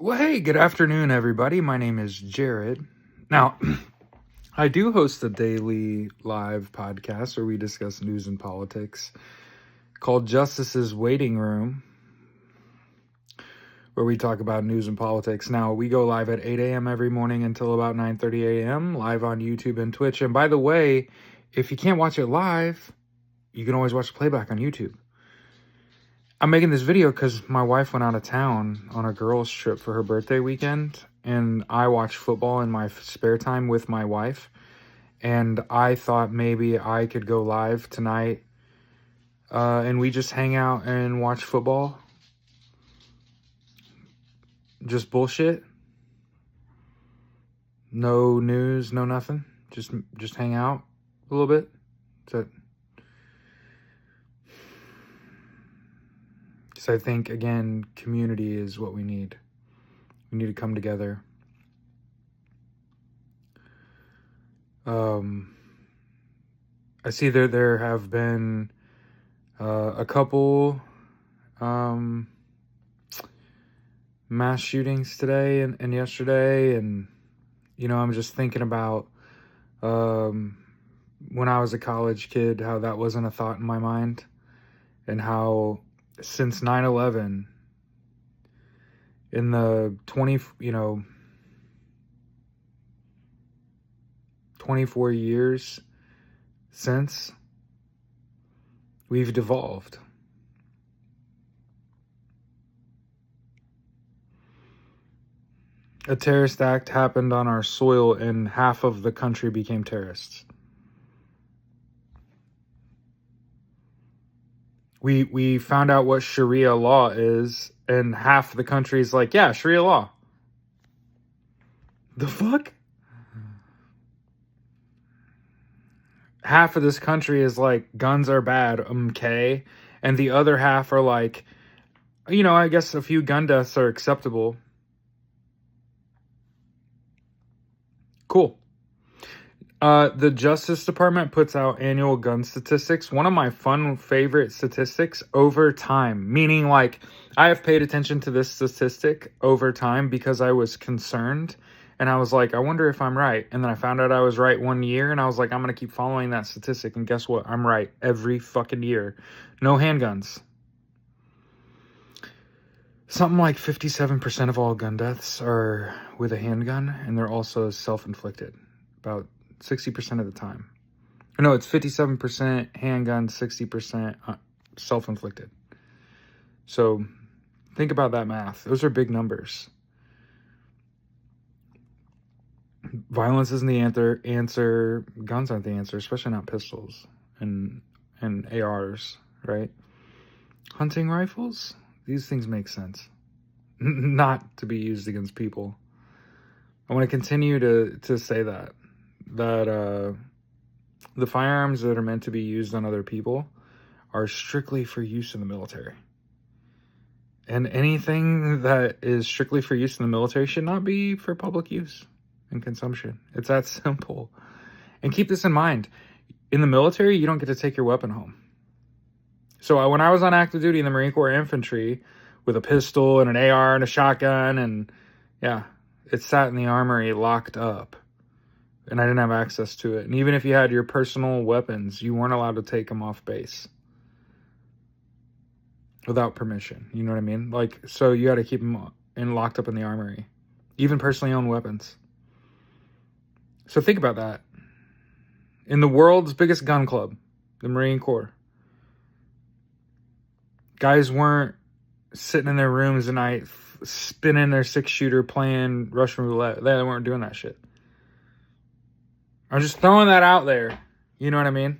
Well, hey, good afternoon, everybody. My name is Jared. Now, I do host a daily live podcast where we discuss news and politics called Justice's Waiting Room, where we talk about news and politics. Now, we go live at 8 a.m. every morning until about 9:30 a.m., live on YouTube and Twitch. And by the way, if you can't watch it live, you can always watch the playback on YouTube. I'm making this video because my wife went out of town on a girls' trip for her birthday weekend, and I watch football in my spare time with my wife, and I thought maybe I could go live tonight, and we just hang out and watch football. Just bullshit. No news, no nothing. Just hang out a little bit. That's it. Because I think, again, community is what we need. We need to come together. I see there have been a couple mass shootings today and yesterday, and I'm just thinking about when I was a college kid, how that wasn't a thought in my mind, and how since 9/11, in the 24 years since, we've devolved. A terrorist act happened on our soil and half of the country became terrorists. We found out what Sharia law is, and half the country is like, yeah, Sharia law. The fuck? Half of this country is like, guns are bad, okay? And the other half are like, I guess a few gun deaths are acceptable. Cool. The Justice Department puts out annual gun statistics. One of my favorite statistics over time, meaning like I have paid attention to this statistic over time because I was concerned, and I was like, I wonder if I'm right. And then I found out I was right one year, and I was like, I'm going to keep following that statistic. And guess what? I'm right every fucking year. No handguns. Something like 57% of all gun deaths are with a handgun, and they're also self-inflicted. About 60% of the time. No, it's 57% handgun, 60% self-inflicted. So think about that math. Those are big numbers. Violence isn't the answer. Guns aren't the answer, especially not pistols and ARs, right? Hunting rifles? These things make sense. Not to be used against people. I want to continue to say that the firearms that are meant to be used on other people are strictly for use in the military. And anything that is strictly for use in the military should not be for public use and consumption. It's that simple. And keep this in mind. In the military, you don't get to take your weapon home. So when I was on active duty in the Marine Corps Infantry with a pistol and an AR and a shotgun, and yeah, it sat in the armory locked up. And I didn't have access to it. And even if you had your personal weapons, you weren't allowed to take them off base without permission. You know what I mean? Like, so you got to keep them locked up in the armory, even personally owned weapons. So think about that. In the world's biggest gun club, the Marine Corps, guys weren't sitting in their rooms at night spinning their 6-shooter playing Russian roulette. They weren't doing that shit. I'm just throwing that out there. You know what I mean?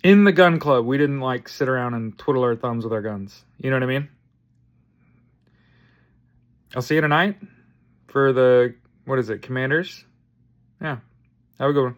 In the gun club, we didn't like sit around and twiddle our thumbs with our guns. You know what I mean? I'll see you tonight for the, Commanders? Yeah. Have a good one.